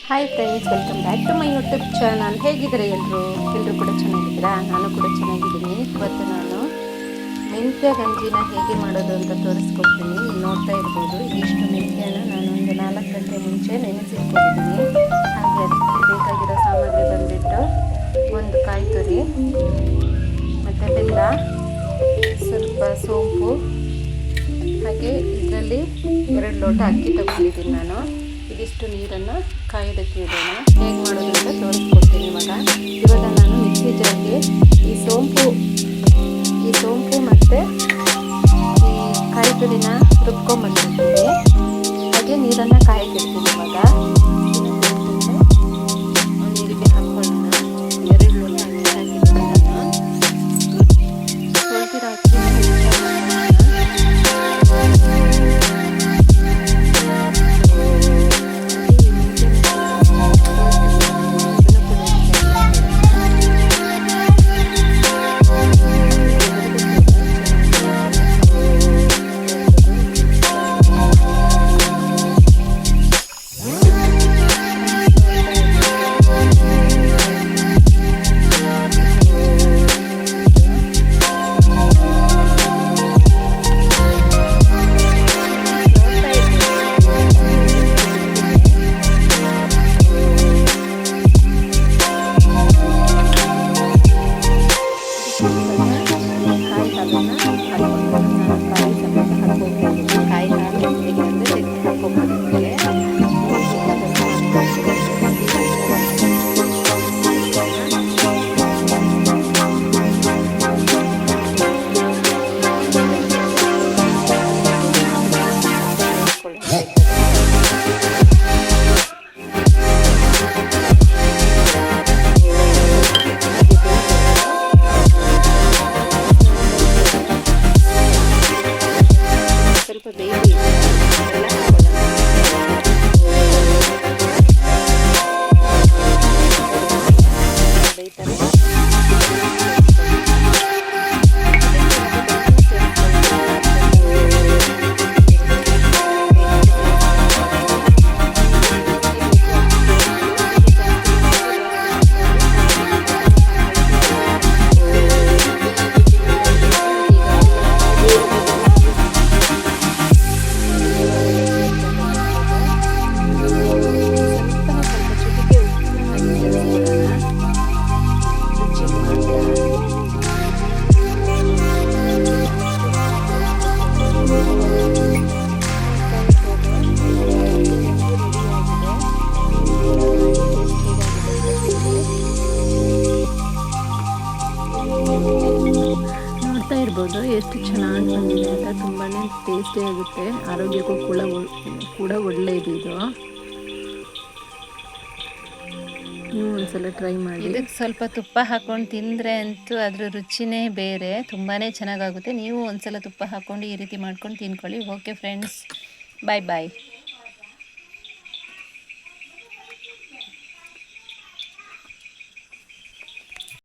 Hi friends, welcome back to my YouTube channel. ಹೇಗಿದ್ದಾರೆ ಎಲ್ಲರೂ ಕೂಡ ಚೆನ್ನಾಗಿದ್ದೀರಾ? ನಾನು ಕೂಡ ಚೆನ್ನಾಗಿದ್ದೀನಿ. ಇವತ್ತು ನಾನು ಮೆಂತ್ಯ ಗಂಜಿನ ಹೇಗೆ ಮಾಡೋದು ಅಂತ ತೋರಿಸ್ಕೊಡ್ತೀನಿ. ನೋಡ್ತಾ ಇರ್ಬೋದು, ಇಷ್ಟು ಮೆಂತ್ಯನ ನಾನು ಒಂದು 4 ಗಂಟೆ ಮುಂಚೆ ನೆನೆಸಿಟ್ಕೊಂಡಿದ್ದೀನಿ. ಹಾಗೆ ಅದಕ್ಕೆ ಬೇಕಾಗಿರೋ ಸಾಮಗ್ರಿ ಬಂದುಬಿಟ್ಟು ಒಂದು ಕಾಯಿ ತುರಿ, ಮತ್ತು ಬೆಲ್ಲ, ಸ್ವಲ್ಪ ಸೋಂಪು, ಹಾಗೆ ಇದರಲ್ಲಿ 2 ಲೋಟ ಅಕ್ಕಿ ತಗೊಂಡಿದ್ದೀನಿ ನಾನು. ಇದಿಷ್ಟು ನೀರನ್ನು ಕಾಯೋದಕ್ಕೆ ಇಡೋಣ. ಹೇಗೆ ಮಾಡೋದು ಅಂತ ತೋರಿಸ್ಕೊಡ್ತೀನಿ. ಇವಾಗ ನಾನು ಮಿಕ್ಸಿ ಜಾರ್ಗೆ ಈ ಸೋಂಪು ಮತ್ತು ಈ ಕಾಯಿ ತುರಿನ ರುಬ್ಕೊಂಡ್ಬಂದಿರ್ತೀನಿ. ಹಾಗೆ ನೀರನ್ನು ಕಾಯಕ್ಕಿಡ್ತೀನಿ. ಇವಾಗ ನೀರಿಗೆ ಹಾಕ್ಕೊಳ್ಳೋಣ. 2 ಲೋಟ ನೀರು ಹಾಕಿದ್ದೀನಿ ನಾನು. ತೊಳೆದಿರೋ ಅಕ್ಕಿ ಇರ್ಬೋದು. ಎಷ್ಟು ಚೆನ್ನಾಗಿ ಬಂದಿದೆ ಅಂತ. ತುಂಬಾ ಟೇಸ್ಟಿ ಆಗುತ್ತೆ, ಆರೋಗ್ಯಕ್ಕೂ ಕೂಡ ಒಳ್ಳೆಯದು ಇದು. ನೀವು ಒಂದ್ಸಲ ಟ್ರೈ ಮಾಡಿ. ಇದಕ್ಕೆ ಸ್ವಲ್ಪ ತುಪ್ಪ ಹಾಕ್ಕೊಂಡು ತಿಂದರೆ ಅಂತೂ ಅದ್ರ ರುಚಿನೇ ಬೇರೆ, ತುಂಬಾ ಚೆನ್ನಾಗಾಗುತ್ತೆ. ನೀವು ಒಂದ್ಸಲ ತುಪ್ಪ ಹಾಕ್ಕೊಂಡು ಈ ರೀತಿ ಮಾಡ್ಕೊಂಡು ತಿನ್ಕೊಳ್ಳಿ. ಓಕೆ ಫ್ರೆಂಡ್ಸ್, ಬಾಯ್ ಬಾಯ್.